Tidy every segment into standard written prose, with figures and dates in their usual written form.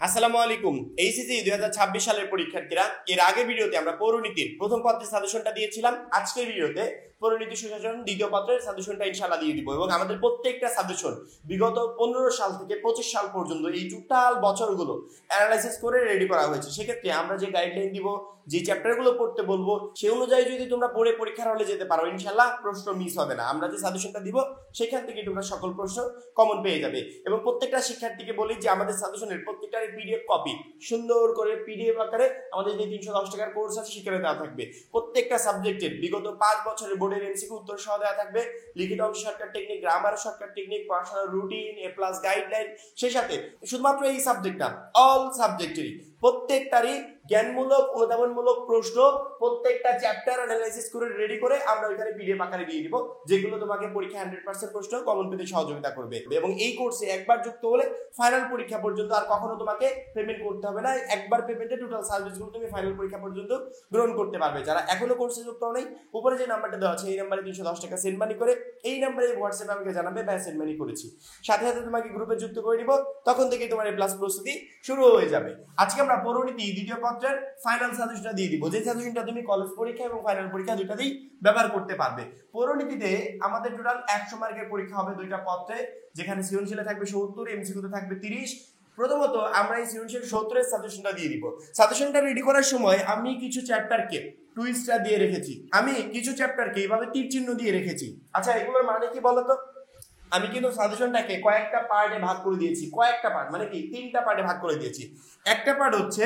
আসসালামু আলাইকুম। এইচএসসি 2026 সালের পরীক্ষার্থীরা, এর আগে ভিডিওতে আমরা পৌরনীতির প্রথম পত্রের সাজেশনটা দিয়েছিলাম। আজকের ভিডিওতে পৌরনীতি সুশাসন দ্বিতীয় পত্রের সাজেশনটা ইনশাআল্লাহ দিয়ে দিব এবং আমাদের প্রত্যেকটা সাজেশন বিগত 15 সাল থেকে 25 সাল পর্যন্ত এই টোটাল বছরগুলো অ্যানালাইসিস করে রেডি করা হয়েছে। সেক্ষেত্রে আমরা যে গাইডলাইন দিব, যে চ্যাপ্টারগুলো পড়তে বলবো, সেই অনুযায়ী যদি তোমরা পড়ে পরীক্ষার হলে যেতে পারো, ইনশাআল্লাহ প্রশ্ন মিস হবে না। আমরা যে সাজেশনটা দিব সেখান থেকে তোমরা সকল প্রশ্ন কমন পেয়ে যাবে। এবং প্রত্যেকটা শিক্ষার্থীকে বলি যে আমাদের সাজেশনের প্রত্যেকটা পিডিএফ কপি সুন্দর করে পিডিএফ আকারে আমাদের যে 310 টাকার কোর্স আছে সেখানে দেওয়া থাকবে। প্রত্যেকটা সাবজেক্টের বিগত 5 বছরের বোর্ডের এমসিকিউ উত্তর সহ দেওয়া থাকবে, লিখিত অংশ shortcut technique, grammar shortcut technique, পড়াশোনার রুটিন, এ প্লাস গাইডলাইন, সেই সাথে শুধুমাত্র এই সাবজেক্ট না, অল সাবজেক্টেরই প্রত্যেকটারই জ্ঞানমূলক অনুধাবনমূলক প্রশ্ন প্রত্যেকটা চ্যাপ্টার অ্যানালাইসিস করে রেডি করে আমরা ওইখানে পিডিএফ আকারে দিয়ে দিব, যেগুলো তোমাকে পরীক্ষা 100% প্রশ্ন কমন পেতে সহযোগিতা করবে। এবং এই কোর্সে একবার যুক্ত হলে ফাইনাল পরীক্ষা পর্যন্ত আর কখনো তোমাকে পেমেন্ট করতে হবে না। একবার পেমেন্টে টোটাল সার্ভিসগুলো তুমি ফাইনাল পরীক্ষা পর্যন্ত গ্রহণ করতে পারবে। যারা এখনো কোর্সে যুক্ত হও নাই, উপরে যে নাম্বারটা দেওয়া আছে এই নাম্বারে 310 টাকা সেন্ড মানি করে এই নাম্বারে হোয়াটসঅ্যাপে আমাকে জানাবে ভাই সেন্ড মানি করেছি, সাথে সাথে তোমাকে গ্রুপে যুক্ত করে দিব। তখন থেকে তোমার এই প্লাস প্রস্তুতি শুরু হয়ে যাবে। আজকে আমরা পৌরনীতি দ্বিতীয় পত্রের ফাইনাল সাজেশনটা দিয়ে দিব, যে সাজেশনটা তুমি কলেজ পরীক্ষা এবং ফাইনাল পরীক্ষা দুইটাতেই ব্যবহার করতে পারবে। পৌরনীতিতে আমাদের টোটাল 100 মার্কের পরীক্ষা হবে দুইটা পত্রে, যেখানে সৃজনশীলে থাকবে 70, এমসিকিউতে থাকবে 30। প্রথমত আমরা এই সৃজনশীল 70 এর সাজেশনটা দিয়ে দিব। সাজেশনটা রেডি করার সময় আমি কিছু চ্যাপ্টারকে টুইস্টার দিয়ে রেখেছি, আমি কিছু চ্যাপ্টারকে এইভাবে তীর চিহ্ন দিয়ে রেখেছি। আচ্ছা, এগুলোর মানে কি বলতো? আমি কিন্তু সাজেশনটাকে কয়েকটা পার্টে ভাগ করে দিয়েছি। কয়েকটা পার্ট মানে কি, 3টা পার্টে ভাগ করে দিয়েছি। একটা পার্ট হচ্ছে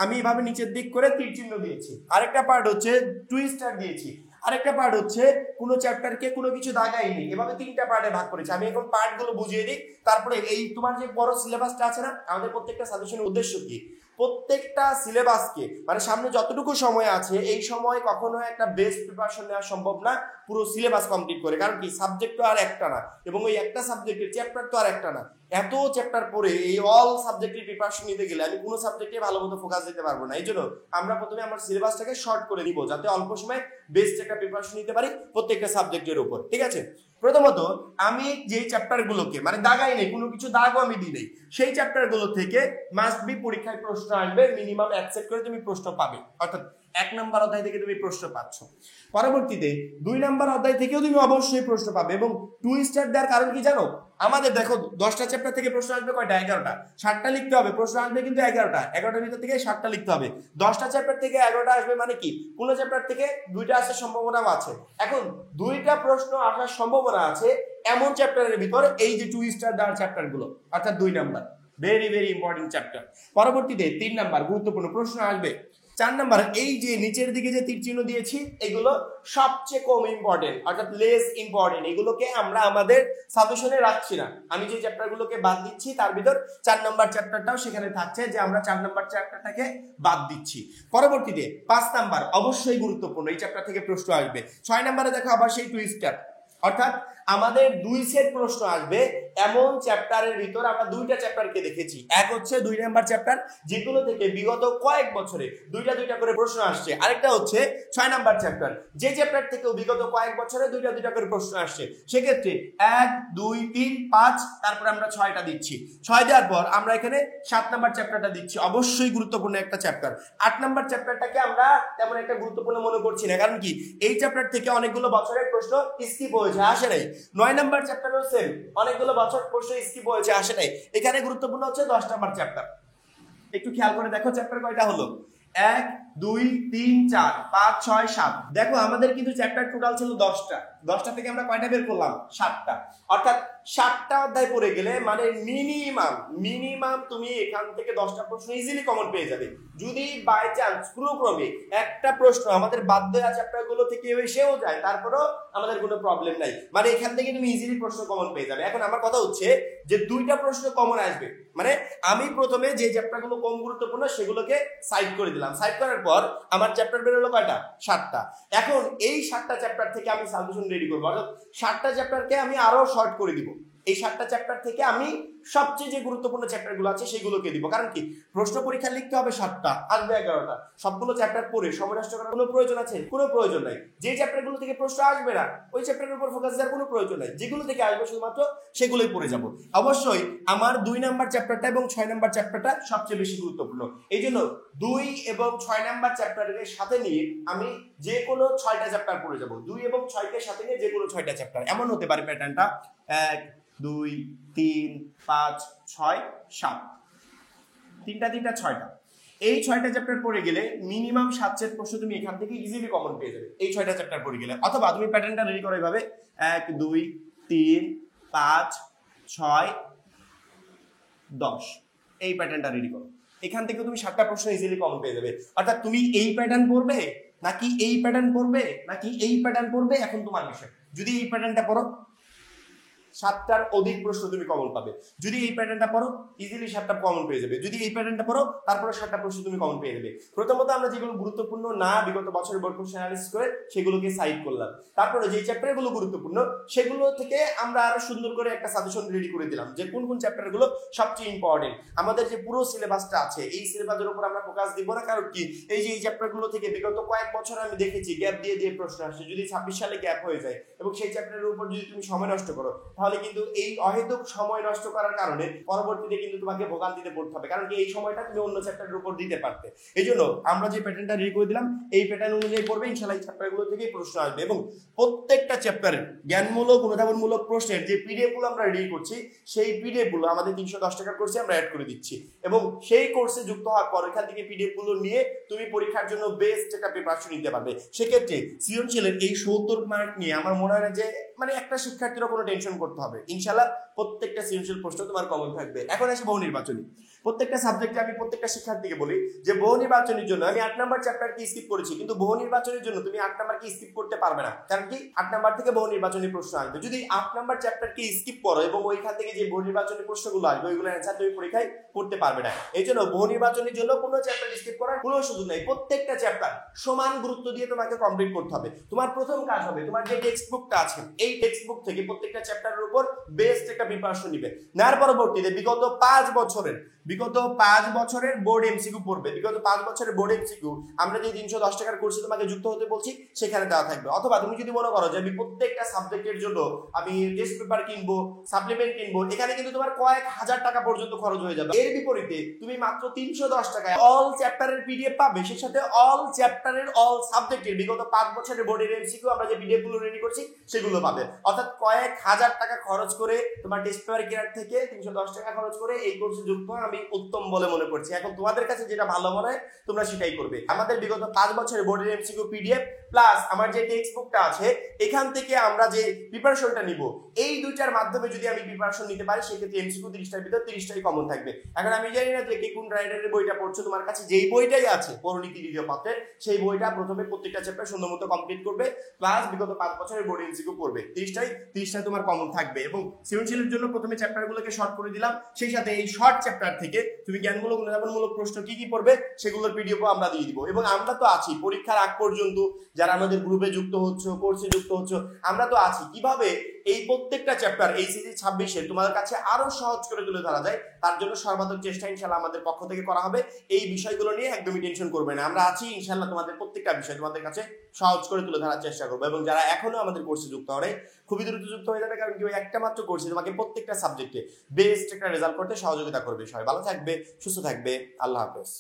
আমি এভাবে নিচের দিক করে তীর চিহ্ন দিয়েছি, আরেকটা পার্ট হচ্ছে টুইস্টার দিয়েছি, আরেকটা পার্ট হচ্ছে কোনো চ্যাপ্টারকে কোনো কিছু দাগাইনি। এভাবে 3টা পার্টে ভাগ করেছি। আমি এখন পার্টগুলো বুঝিয়ে দিই, তারপরে এই তোমার যে বড় সিলেবাসটা আছে না, আমাদের প্রত্যেকটা সাজেশনের উদ্দেশ্য কি, প্রত্যেকটা সিলেবাসকে মানে সামনে যতটুকু সময় আছে এই সময় কখনো একটা বেস্ট প্রিপারেশন নেওয়া সম্ভব না পুরো সিলেবাস কমপ্লিট করে। কারণ কি, সাবজেক্ট তো আর একটা না এবং ওই একটা সাবজেক্টের চ্যাপ্টার তো আর একটা না। এত চ্যাপ্টার পড়ে এই অল সাবজেক্টের প্রিপারেশন নিতে গেলে আমি কোনো সাবজেক্টে ভালো মতো ফোকাস দিতে পারবো না। এই জন্য আমরা প্রথমে আমার সিলেবাসটাকে শর্ট করে নিব, যাতে অল্প সময় বেস্ট একটা প্রিপারেশন নিতে পারি প্রত্যেকটা সাবজেক্টের উপর। ঠিক আছে, প্রথমত আমি যেই চ্যাপ্টারগুলোকে মানে দাগাই নেই, কোনো কিছু দাগও আমি দিই নেই, সেই চ্যাপ্টারগুলো থেকে মাস্ট বি পরীক্ষায় প্রশ্ন আসবে। মিনিমাম অ্যাকসেপ্ট করে তুমি প্রশ্ন পাবে, অর্থাৎ 1 নম্বর অধ্যায় থেকে তুমি প্রশ্ন পাচ্ছ। পরবর্তীতে 2 নম্বর অধ্যায় থেকেও তুমি অবশ্যই প্রশ্ন পাবে। এবং টুইস্টার দেওয়ার কারণ কি জানো? আমাদের দেখো 10টা চ্যাপ্টার থেকে প্রশ্ন আসবে কয়টা? 11টা। 60টা লিখতে হবে, প্রশ্ন আসবে কিন্তু 11টা। 11টার ভিতর থেকে 60টা লিখতে হবে। 10টা চ্যাপ্টার থেকে 11টা আসবে মানে কি, কোন চ্যাপ্টার থেকে 2টা আসার সম্ভাবনাও আছে। এখন 2টা প্রশ্ন আসার সম্ভাবনা আছে এমন চ্যাপ্টারের ভিতর এই যে টুইস্টার দেওয়ার চ্যাপ্টারগুলো, অর্থাৎ 2 number very very important chapter. পরবর্তীতে 3 নাম্বার গুরুত্বপূর্ণ প্রশ্ন আসবে। 4 নাম্বার এই যে নিচের দিকে যে তীর চিহ্ন দিয়েছি এগুলো সবচেয়ে কম ইম্পর্টেন্ট, অর্থাৎ লেস ইম্পর্টেন্ট। এগুলোকে আমরা আমাদের সাজেশনে রাখছি না। আমি যে চ্যাপ্টারগুলোকে বাদ দিচ্ছি তার ভিতর 4 নাম্বার চ্যাপ্টারটাও সেখানে থাকছে, যে আমরা 4 নাম্বার চ্যাপ্টারটাকে বাদ দিচ্ছি। পরবর্তীতে 5 নাম্বার অবশ্যই গুরুত্বপূর্ণ, এই চ্যাপ্টার থেকে প্রশ্ন আসবে। 6 নাম্বারে দেখো আবার সেই টুইস্টার, অর্থাৎ আমাদের 2 সেট প্রশ্ন আসবে এমন চ্যাপ্টারের ভিতর। আমরা 2টা চ্যাপ্টারকে দেখেছি, এক হচ্ছে 2 নাম্বার চ্যাপ্টার, যেগুলো থেকে বিগত কয়েক বছরে 2টা করে প্রশ্ন আসছে। আরেকটা হচ্ছে 6 নাম্বার চ্যাপ্টার, যে চ্যাপ্টার থেকেও বিগত কয়েক বছরে 2টা করে প্রশ্ন আসছে। সেক্ষেত্রে 1 2 3 5, তারপরে আমরা 6টা দিচ্ছি। 6 দেওয়ার পর আমরা এখানে 7 নাম্বার চ্যাপ্টারটা দিচ্ছি, অবশ্যই গুরুত্বপূর্ণ একটা চ্যাপ্টার। 8 নাম্বার চ্যাপ্টারটাকে আমরা তেমন একটা গুরুত্বপূর্ণ মনে করছি না, কারণ কি এই চ্যাপ্টার থেকে অনেকগুলো বছরের প্রশ্ন স্কিপ হয়েছে, আসে নাই। 9 নাম্বার চ্যাপ্টারও সেম, অনেকগুলো বছর প্রশ্ন স্কিপ হয়েছে, আসে নাই। এখানে গুরুত্বপূর্ণ হচ্ছে 10 নাম্বার চ্যাপ্টার। একটু খেয়াল করে দেখো চ্যাপ্টার কয়টা হলো, 1 2 3 4 5 6 7। দেখো আমাদের কিন্তু চ্যাপ্টার টোটাল ছিল 10টা। 10টা থেকে আমরা কয়টা বের করলাম? 7টা। অর্থাৎ 7টা অধ্যায় পড়ে গেলে মানে মিনিমাম তুমি এখান থেকে 10টা প্রশ্ন ইজিলি কমন পেয়ে যাবে। যদি বাই চান্স ক্রমে একটা প্রশ্ন আমাদের বাদ দেওয়া চ্যাপ্টারগুলো থেকে এসেও যায়, তারপরেও আমাদের কোনো প্রবলেম নাই, মানে এখান থেকে তুমি ইজিলি প্রশ্ন কমন পেয়ে যাবে। এখন আমার কথা হচ্ছে যে 2টা প্রশ্ন কমন আসবে, মানে আমি প্রথমে যে চ্যাপ্টারগুলো কম গুরুত্বপূর্ণ সেগুলোকে সাইড করে দিলাম। সাইড করার পর আমার চ্যাপ্টার বের হলো কয়টা? 7টা। এখন এই 7টা চ্যাপ্টার থেকে আমি সাজেশন রেডি করবো, অর্থাৎ 7টা চ্যাপ্টারকে আমি আরো শর্ট করে দিব। এই 7টা চ্যাপ্টার থেকে আমি সবচেয়ে যে গুরুত্বপূর্ণ চ্যাপ্টার গুলো আছে সেগুলোকে দিব। কারণ কি, প্রশ্ন পরীক্ষা লিখতে হবে 7টা, আসবে 11টা। সবগুলো চ্যাপ্টার পড়ে সময় নষ্ট করার কোনো প্রয়োজন আছে? কোনো প্রয়োজন নাই। যে চ্যাপ্টার গুলো থেকে প্রশ্ন আসবে না ওই চ্যাপ্টারের উপর ফোকাস দেওয়ার কোনো প্রয়োজন নাই। যেগুলো থেকে আসবে শুধুমাত্র সেগুলোই পড়ে যাব। অবশ্যই আমার 2 নাম্বার চ্যাপ্টারটা এবং 6 নাম্বার চ্যাপ্টারটা সবচেয়ে বেশি গুরুত্বপূর্ণ। এই জন্য 2 এবং 6 নাম্বার চ্যাপ্টারের সাথে নিয়ে আমি যে কোনো 6টা চ্যাপ্টার পড়ে যাব। 2 এবং 6কে সাথে নিয়ে যে কোনো 6টা চ্যাপ্টার। এমন হতে পারে প্যাটার্নটা 1 2 3 5 6 7, 3টা 6টা। এই 6টা চ্যাপ্টার পড়ে গেলে মিনিমাম 7 সেট প্রশ্ন তুমি এখান থেকে ইজিলি কমন পেয়ে যাবে এই 6টা চ্যাপ্টার পড়ে গেলে। অথবা তুমি প্যাটার্নটা রেডি করো এভাবে 1 2 3 5 6 10, এই প্যাটার্নটা রেডি করো। এখান থেকে তুমি 7টা প্রশ্ন ইজিলি কমন পেয়ে যাবে। অর্থাৎ তুমি এই প্যাটার্ন পড়বে নাকি এই প্যাটার্ন পড়বে নাকি এই প্যাটার্ন পড়বে, এখন তোমার বিষয়। যদি এই প্যাটার্নটা পড়ো 7টার অধিক প্রশ্ন তুমি কমন পাবে। যদি এই প্যাটার্নটা পড়ো ইজিলি 7টা কমন পেয়ে যাবে। যদি এই প্যাটার্নটা পড়ো তারপরে 7টা প্রশ্ন তুমি কমন পেয়ে যাবে। প্রথমত আমরা যেগুলো গুরুত্বপূর্ণ না বিগত বছরের বোর্ড কোশ্চেন অ্যানালাইসিস করে সেগুলোকে সাইড করলাম। তারপরে যে চ্যাপ্টারগুলো গুরুত্বপূর্ণ সেগুলো থেকে আমরা আরো সুন্দর করে একটা সাজেশন রেডি করে দিলাম যে কোন কোন চ্যাপ্টারগুলো সবচেয়ে ইম্পর্টেন্ট। আমাদের যে পুরো সিলেবাসটা আছে এই সিলেবাসের উপর আমরা ফোকাস দিব না। কারণ কি, এই যে এই চ্যাপ্টারগুলো থেকে বিগত কয়েক বছর আমি দেখেছি গ্যাপ দিয়ে দিয়ে প্রশ্ন আসছে। যদি 26 সালে গ্যাপ হয়ে যায় এবং সেই চ্যাপ্টারের উপর যদি তুমি সময় নষ্ট করো তাহলে কিন্তু এই অহেতুক সময় নষ্ট করার কারণে পরবর্তীতে কিন্তু তোমাকে ভোগান্তিতে পড়তে হবে। কারণ কি, এই সময়টা তুমি অন্য চ্যাপ্টারের উপর দিতে পারতে। এই জন্য আমরা যে প্যাটার্নটা রেডি করে দিলাম এই প্যাটার্ন অনুযায়ী পড়বে, ইনশাআল্লাহ এই চ্যাপ্টারগুলো থেকেই প্রশ্ন আসবে। এবং প্রত্যেকটা চ্যাপ্টারের জ্ঞানমূলক অনুধাবনমূলক প্রশ্নের যে পিডিএফ গুলো আমরা রেডি করছি সেই পিডিএফ গুলো আমাদের 310 টাকার কোর্সে আমরা অ্যাড করে দিচ্ছি। এবং সেই কোর্সে যুক্ত হওয়ার পর এখান থেকে পিডিএফ গুলো নিয়ে তুমি পরীক্ষার জন্য বেস্ট একটা প্রিপারেশন নিতে পারবে। সেক্ষেত্রে সৃজনশীলের এই 70 মার্ক নিয়ে আমার মনে হয় না যে একটা শিক্ষার্থীরও কোনো টেনশন করতে হবে। ইনশাআল্লাহ প্রত্যেকটা সৃজনশীল প্রশ্ন তোমার কমন থাকবে। এখন আসি বহু নির্বাচনী। প্রত্যেকটা সাবজেক্টে আমি প্রত্যেকটা শিক্ষার্থীকে বলি যে বহু নির্বাচনের জন্য আমি 8 নাম্বার চ্যাপ্টারকে স্কিপ করেছি, কিন্তু বহু নির্বাচনের জন্য তুমি 8 নাম্বারকে স্কিপ করতে পারবে না। কারণ কি, 8 নাম্বার থেকে বহু নির্বাচনী প্রশ্ন আসবে। যদি 8 নাম্বার চ্যাপ্টারকে স্কিপ করো এবং ওইখান থেকে যে বহু নির্বাচনী প্রশ্নগুলো আসবে ওইগুলোর অ্যান্সার তুমি পরীক্ষায় করতে পারবে না। এই জন্য বহু নির্বাচনের জন্য কোনো চ্যাপ্টার স্কিপ করার কোনো সুযোগ নেই। প্রত্যেকটা চ্যাপ্টার সমান গুরুত্ব দিয়ে তোমাকে কমপ্লিট করতে হবে। তোমার প্রথম কাজ হবে তোমার যে টেক্সট বুকটা আছে এই টেক্সট বুক থেকে প্রত্যেকটা চ্যাপ্টারের উপর বেস্ট একটা প্রিপারেশন নিবে। তার পরবর্তীতে বিগত 5 বছরের বোর্ড এমসিকিউ পড়বে। বিগত 5 বছরের বোর্ড এমসিকিউ আমরা যে 310 টাকার কোর্সে তোমাকে যুক্ত হতে বলছি সেখানে দেওয়া থাকবে। অথবা তুমি যদি মনে করো যে আমি প্রত্যেকটা সাবজেক্টের জন্য আমি টেস্ট পেপার কিনবো, সাপ্লিমেন্ট কিনবো, এখানে কিন্তু তোমার কয়েক হাজার টাকা পর্যন্ত খরচ হয়ে যাবে। এর বিপরীতে তুমি মাত্র 310 টাকায় অল চ্যাপ্টারের পিডিএফ পাবে, সেই সাথে অল চ্যাপ্টারের অল সাবজেক্টের বিগত 5 বছরের বোর্ডের এমসিকিউ আমরা যে পিডিএফ গুলো রেডি করছি সেগুলো পাবে। অর্থাৎ কয়েক হাজার টাকা খরচ করে তোমার টেস্ট পেপার কেনার থেকে 310 টাকা খরচ করে এই কোর্সে যুক্ত হওয়া আমি উত্তম বলে মনে করছি। এখন তোমাদের কাছে যেটা ভালো মনে হয় তোমরা সেটাই করবে। আমাদের বিগত 5 বছরের বোর্ডের এমসিকিউ পিডিএফ প্লাস আমার যে টেক্সট বুকটা আছে এখান থেকে আমরা যে প্রিপারেশনটা নিব এই দুইটার মাধ্যমে যদি আমি প্রিপারেশন নিতে পারি সেক্ষেত্রে এমসিকিউ 30টার ভিতর 30টাই কমন থাকবে। এখন আমি জানি না যে কে কোন রাইটারের বইটা পড়ছো, তোমার কাছে যেই বইটাই আছে পৌরনীতি দ্বিতীয় পত্রের সেই বইটা প্রথমে প্রত্যেকটা চ্যাপ্টার সুন্দর মতো কমপ্লিট করবে, প্লাস বিগত 5 বছরের বোর্ড এমসিকিউ পড়বে। 30টাই তোমার কমন থাকবে। এবং সৃজনশীলের জন্য প্রথমে চ্যাপ্টারগুলোকে শর্ট করে দিলাম, সেই সাথে এই শর্ট চ্যাপ্টার থেকে তুমি জ্ঞানমূলক অনুধাবনমূলক প্রশ্ন কি কি পড়বে সেগুলোর পিডিএফও আমরা দিয়ে দিব। এবং আমরা তো আছি পরীক্ষার আগ পর্যন্ত, যারা আমাদের গ্রুপে যুক্ত হচ্ছে, কোর্সে যুক্ত হচ্ছে, আমরা তো আছি কিভাবে এই প্রত্যেকটা চ্যাপ্টার এইচএসসি 26 তোমাদের কাছে আরো সহজ করে তুলে ধরা যায় তার জন্য সর্বাত্মক চেষ্টা ইনশাআল্লাহ আমাদের পক্ষ থেকে করা হবে। এই বিষয়গুলো নিয়ে একদমই টেনশন করবে না, আমরা আছি ইনশাআল্লাহ তোমাদের প্রত্যেকটা বিষয় তোমাদের কাছে সহজ করে তুলে ধরার চেষ্টা করবো। এবং যারা এখনো আমাদের কোর্সে যুক্ত হবে খুবই দ্রুত যুক্ত হয়ে যাবে, কারণ কি ওই একটা মাত্র কোর্সে তোমাকে প্রত্যেকটা সাবজেক্টে বেস্ট একটা রেজাল্ট করতে সহযোগিতা করবে। সবাই ভালো থাকবে, সুস্থ থাকবে, আল্লাহ হাফেজ।